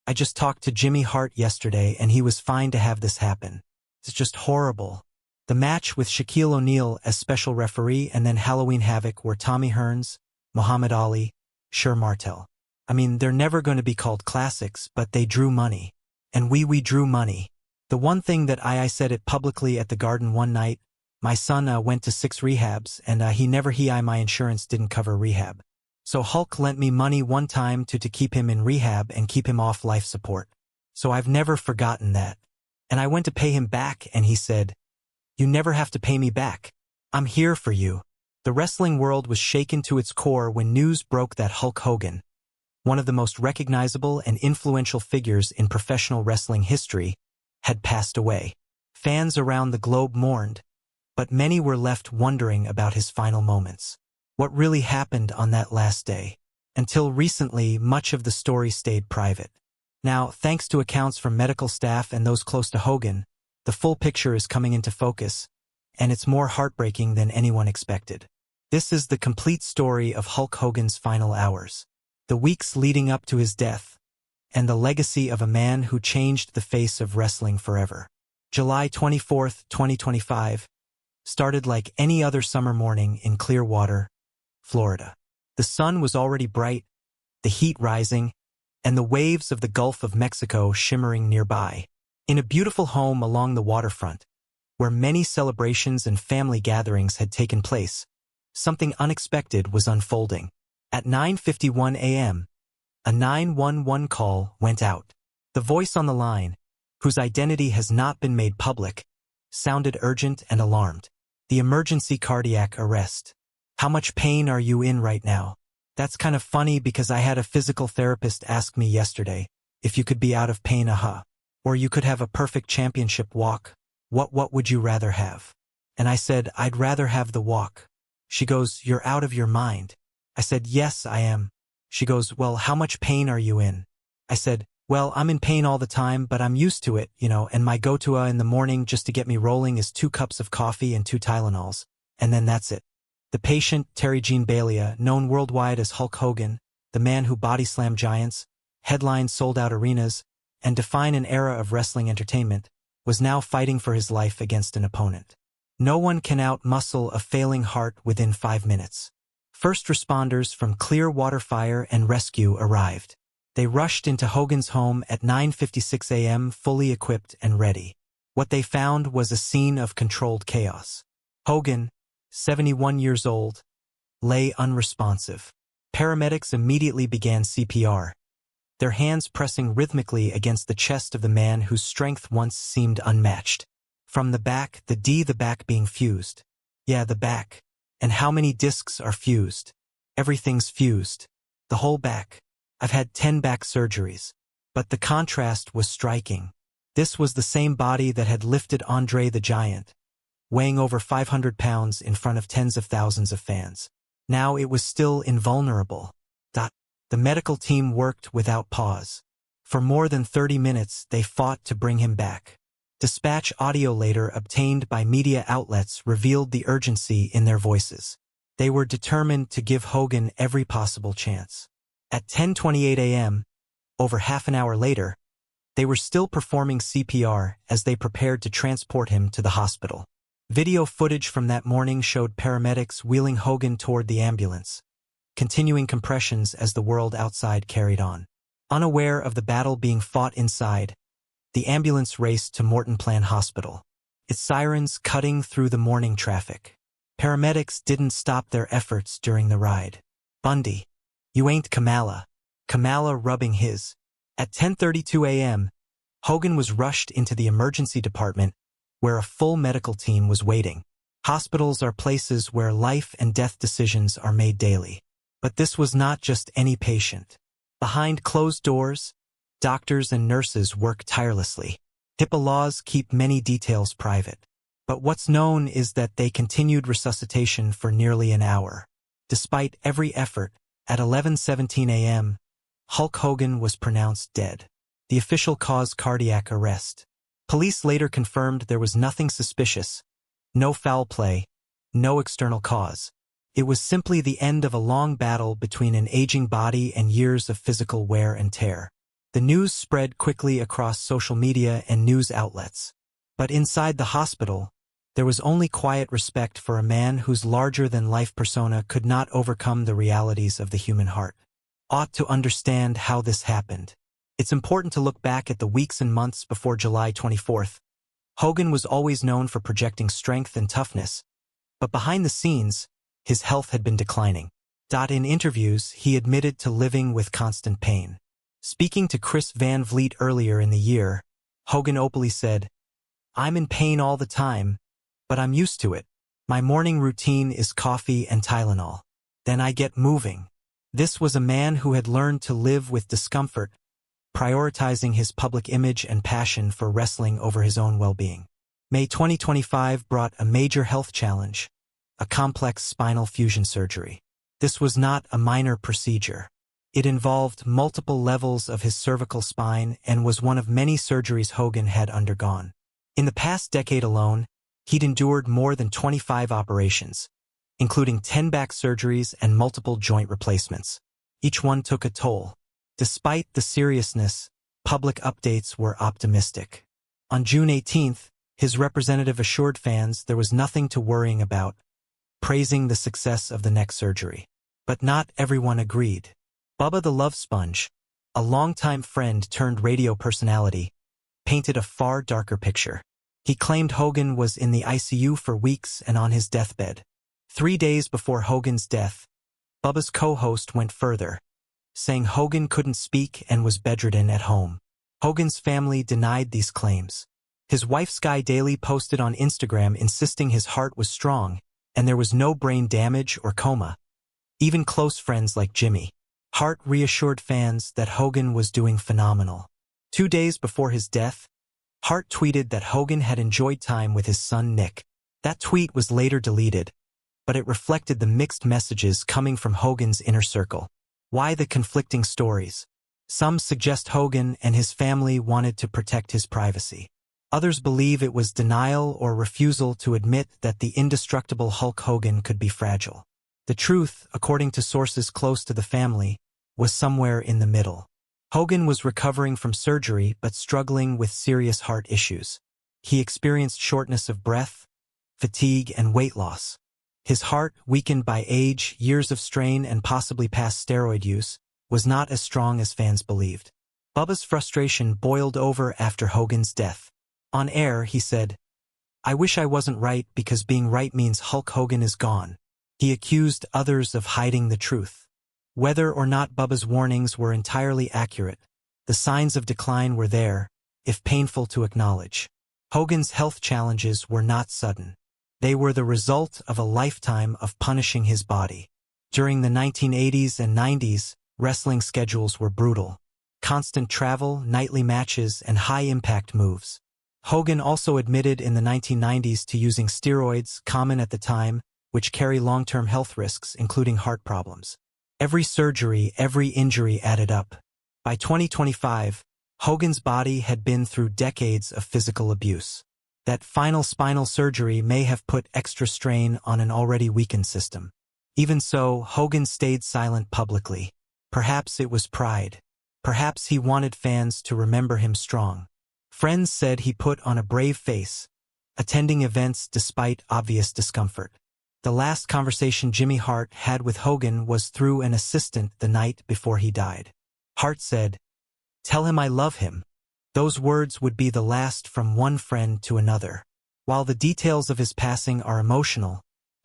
I just talked to Jimmy Hart yesterday and he was fine to have this happen. It's just horrible. The match with Shaquille O'Neal as special referee and then Halloween Havoc were Tommy Hearns, Muhammad Ali, Sher Martel. I mean, they're never going to be called classics, but they drew money. And we drew money. The one thing that I said it publicly at the Garden one night, my son went to 6 rehabs and my insurance didn't cover rehab. So Hulk lent me money one time to keep him in rehab and keep him off life support. So I've never forgotten that. And I went to pay him back and he said, "You never have to pay me back. I'm here for you." The wrestling world was shaken to its core when news broke that Hulk Hogan, one of the most recognizable and influential figures in professional wrestling history, had passed away. Fans around the globe mourned, but many were left wondering about his final moments. What really happened on that last day? Until recently, much of the story stayed private. Now, thanks to accounts from medical staff and those close to Hogan, the full picture is coming into focus, and it's more heartbreaking than anyone expected. This is the complete story of Hulk Hogan's final hours, the weeks leading up to his death, and the legacy of a man who changed the face of wrestling forever. July 24, 2025, started like any other summer morning in Clearwater, Florida. The sun was already bright, the heat rising, and the waves of the Gulf of Mexico shimmering nearby. In a beautiful home along the waterfront, where many celebrations and family gatherings had taken place, something unexpected was unfolding. At 9:51 a.m., a 911 call went out. The voice on the line, whose identity has not been made public, sounded urgent and alarmed. The emergency cardiac arrest. How much pain are you in right now? That's kind of funny because I had a physical therapist ask me yesterday if you could be out of pain, or you could have a perfect championship walk. What would you rather have? And I said, I'd rather have the walk. She goes, you're out of your mind. I said, yes, I am. She goes, well, how much pain are you in? I said, well, I'm in pain all the time, but I'm used to it, and my go-to in the morning just to get me rolling is 2 cups of coffee and 2 Tylenols, and then that's it. The patient, Terry Gene Bailey, known worldwide as Hulk Hogan, the man who body-slammed giants, headlined sold-out arenas, and defined an era of wrestling entertainment, was now fighting for his life against an opponent. No one can out-muscle a failing heart within 5 minutes. First responders from Clearwater Fire and Rescue arrived. They rushed into Hogan's home at 9:56 a.m. fully equipped and ready. What they found was a scene of controlled chaos. Hogan, 71 years old, lay unresponsive. Paramedics immediately began CPR, their hands pressing rhythmically against the chest of the man whose strength once seemed unmatched. From the back, the back being fused. Yeah, the back. And how many discs are fused? Everything's fused. The whole back. I've had 10 back surgeries. But the contrast was striking. This was the same body that had lifted Andre the Giant, weighing over 500 pounds in front of tens of thousands of fans. Now it was still invulnerable. The medical team worked without pause. For more than 30 minutes, they fought to bring him back. Dispatch audio later obtained by media outlets revealed the urgency in their voices. They were determined to give Hogan every possible chance. At 10:28 a.m., over half an hour later, they were still performing CPR as they prepared to transport him to the hospital. Video footage from that morning showed paramedics wheeling Hogan toward the ambulance, continuing compressions as the world outside carried on. Unaware of the battle being fought inside, the ambulance raced to Morton Plan Hospital, its sirens cutting through the morning traffic. Paramedics didn't stop their efforts during the ride. Bundy, you ain't Kamala. Kamala rubbing his. At 10:32 a.m., Hogan was rushed into the emergency department where a full medical team was waiting. Hospitals are places where life and death decisions are made daily. But this was not just any patient. Behind closed doors, doctors and nurses work tirelessly. HIPAA laws keep many details private. But what's known is that they continued resuscitation for nearly an hour. Despite every effort, at 11:17 a.m., Hulk Hogan was pronounced dead. The official cause cardiac arrest. Police later confirmed there was nothing suspicious, no foul play, no external cause. It was simply the end of a long battle between an aging body and years of physical wear and tear. The news spread quickly across social media and news outlets. But inside the hospital, there was only quiet respect for a man whose larger-than-life persona could not overcome the realities of the human heart. Ought to understand how this happened. It's important to look back at the weeks and months before July 24th. Hogan was always known for projecting strength and toughness, but behind the scenes, his health had been declining. In interviews, he admitted to living with constant pain. Speaking to Chris Van Vliet earlier in the year, Hogan openly said, "I'm in pain all the time, but I'm used to it. My morning routine is coffee and Tylenol. Then I get moving." This was a man who had learned to live with discomfort, prioritizing his public image and passion for wrestling over his own well-being. May 2025 brought a major health challenge, a complex spinal fusion surgery. This was not a minor procedure. It involved multiple levels of his cervical spine and was one of many surgeries Hogan had undergone. In the past decade alone, he'd endured more than 25 operations, including 10 back surgeries and multiple joint replacements. Each one took a toll. Despite the seriousness, public updates were optimistic. On June 18th, his representative assured fans there was nothing to worrying about, praising the success of the neck surgery. But not everyone agreed. Bubba the Love Sponge, a longtime friend turned radio personality, painted a far darker picture. He claimed Hogan was in the ICU for weeks and on his deathbed. 3 days before Hogan's death, Bubba's co-host went further, saying Hogan couldn't speak and was bedridden at home. Hogan's family denied these claims. His wife Sky Daly posted on Instagram insisting his heart was strong and there was no brain damage or coma. Even close friends like Jimmy Hart reassured fans that Hogan was doing phenomenal. 2 days before his death, Hart tweeted that Hogan had enjoyed time with his son Nick. That tweet was later deleted, but it reflected the mixed messages coming from Hogan's inner circle. Why the conflicting stories? Some suggest Hogan and his family wanted to protect his privacy. Others believe it was denial or refusal to admit that the indestructible Hulk Hogan could be fragile. The truth, according to sources close to the family, was somewhere in the middle. Hogan was recovering from surgery but struggling with serious heart issues. He experienced shortness of breath, fatigue, and weight loss. His heart, weakened by age, years of strain, and possibly past steroid use, was not as strong as fans believed. Bubba's frustration boiled over after Hogan's death. On air, he said, "I wish I wasn't right because being right means Hulk Hogan is gone." He accused others of hiding the truth. Whether or not Bubba's warnings were entirely accurate, the signs of decline were there, if painful to acknowledge. Hogan's health challenges were not sudden. They were the result of a lifetime of punishing his body. During the 1980s and 90s, wrestling schedules were brutal. Constant travel, nightly matches, and high-impact moves. Hogan also admitted in the 1990s to using steroids, common at the time, which carry long-term health risks, including heart problems. Every surgery, every injury added up. By 2025, Hogan's body had been through decades of physical abuse. That final spinal surgery may have put extra strain on an already weakened system. Even so, Hogan stayed silent publicly. Perhaps it was pride. Perhaps he wanted fans to remember him strong. Friends said he put on a brave face, attending events despite obvious discomfort. The last conversation Jimmy Hart had with Hogan was through an assistant the night before he died. Hart said, "Tell him I love him." Those words would be the last from one friend to another. While the details of his passing are emotional,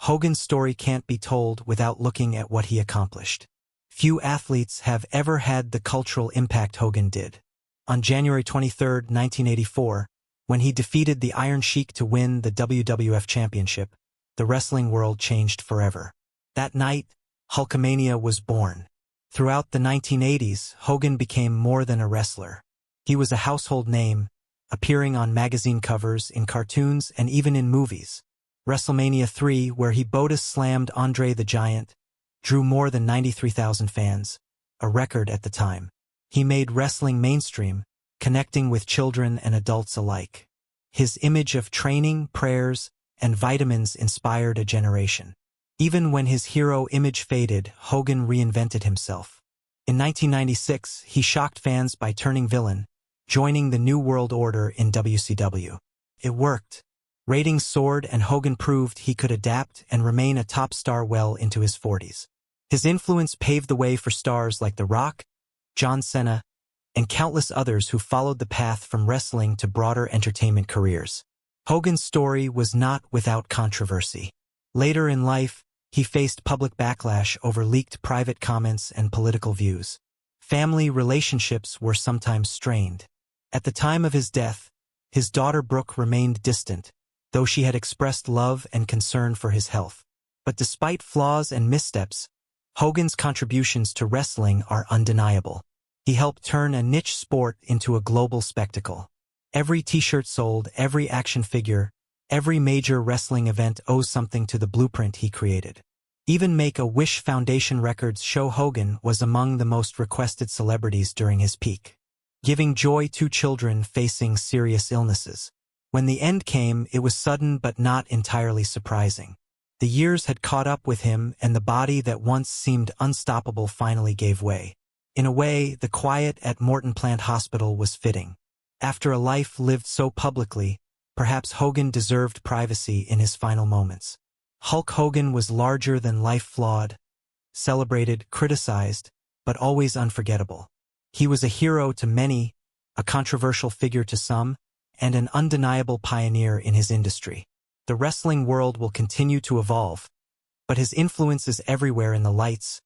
Hogan's story can't be told without looking at what he accomplished. Few athletes have ever had the cultural impact Hogan did. On January 23, 1984, when he defeated the Iron Sheik to win the WWF Championship, the wrestling world changed forever. That night, Hulkamania was born. Throughout the 1980s, Hogan became more than a wrestler. He was a household name, appearing on magazine covers, in cartoons, and even in movies. WrestleMania 3, where he Botus slammed Andre the Giant, drew more than 93,000 fans, a record at the time. He made wrestling mainstream, connecting with children and adults alike. His image of training, prayers, and vitamins inspired a generation. Even when his hero image faded, Hogan reinvented himself. In 1996, he shocked fans by turning villain, joining the New World Order in WCW. It worked. Ratings soared and Hogan proved he could adapt and remain a top star well into his 40s. His influence paved the way for stars like The Rock, John Cena, and countless others who followed the path from wrestling to broader entertainment careers. Hogan's story was not without controversy. Later in life, he faced public backlash over leaked private comments and political views. Family relationships were sometimes strained. At the time of his death, his daughter Brooke remained distant, though she had expressed love and concern for his health. But despite flaws and missteps, Hogan's contributions to wrestling are undeniable. He helped turn a niche sport into a global spectacle. Every t-shirt sold, every action figure, every major wrestling event owes something to the blueprint he created. Even Make-A-Wish Foundation records show Hogan was among the most requested celebrities during his peak, giving joy to children facing serious illnesses. When the end came, it was sudden but not entirely surprising. The years had caught up with him, and the body that once seemed unstoppable finally gave way. In a way, the quiet at Morton Plant Hospital was fitting. After a life lived so publicly, perhaps Hogan deserved privacy in his final moments. Hulk Hogan was larger than life, flawed, celebrated, criticized, but always unforgettable. He was a hero to many, a controversial figure to some, and an undeniable pioneer in his industry. The wrestling world will continue to evolve, but his influence is everywhere in the lights,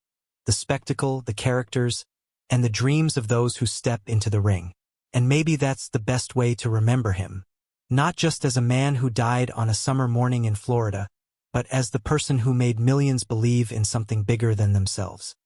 the spectacle, the characters, and the dreams of those who step into the ring. And maybe that's the best way to remember him. Not just as a man who died on a summer morning in Florida, but as the person who made millions believe in something bigger than themselves.